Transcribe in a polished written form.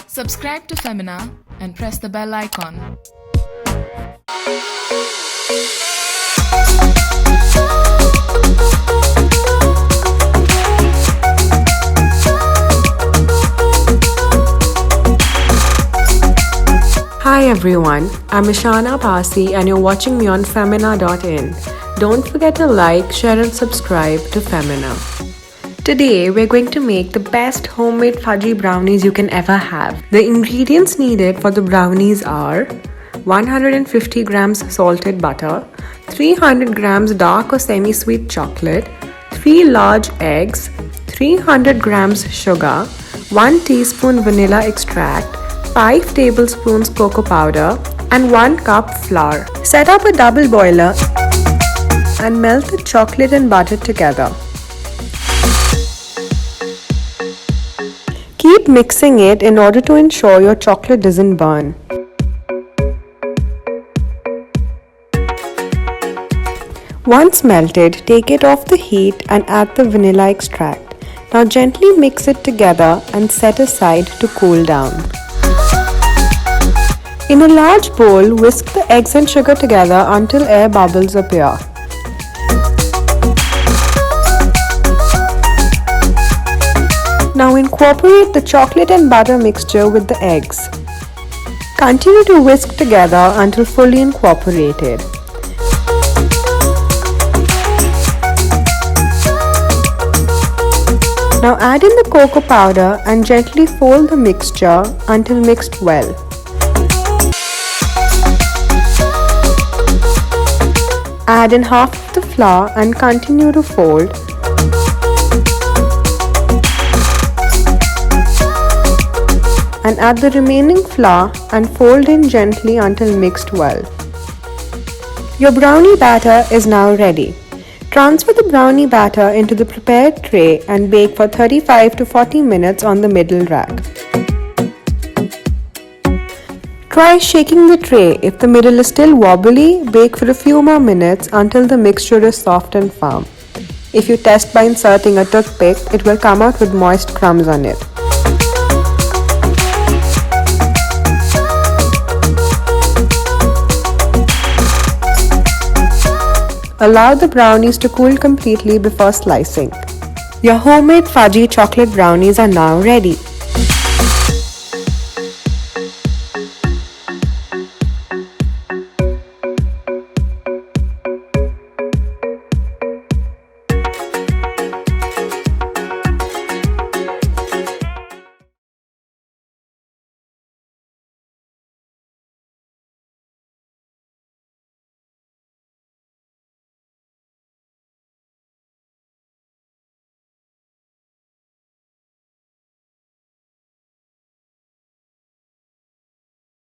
Subscribe to Femina and press the bell icon. Hi everyone, I'm Ishana Passi and you're watching me on Femina.in. Don't forget to like, share and subscribe to Femina. Today we're going to make the best homemade fudgy brownies you can ever have. The ingredients needed for the brownies are 150 grams salted butter, 300 grams dark or semi-sweet chocolate, 3 large eggs, 300 grams sugar, 1 teaspoon vanilla extract, 5 tablespoons cocoa powder and 1 cup flour. Set up a double boiler and melt the chocolate and butter together. Keep mixing it in order to ensure your chocolate doesn't burn. Once melted, take it off the heat and add the vanilla extract. Now gently mix it together and set aside to cool down. In a large bowl, whisk the eggs and sugar together until air bubbles appear. Now incorporate the chocolate and butter mixture with the eggs. Continue to whisk together until fully incorporated. Now add in the cocoa powder and gently fold the mixture until mixed well. Add in half of the flour and continue to fold. And add the remaining flour and fold in gently until mixed well. Your brownie batter is now ready. Transfer the brownie batter into the prepared tray and bake for 35 to 40 minutes on the middle rack. Try shaking the tray. If the middle is still wobbly, bake for a few more minutes until the mixture is soft and firm. If you test by inserting a toothpick, it will come out with moist crumbs on it. Allow the brownies to cool completely before slicing. Your homemade fudgy chocolate brownies are now ready.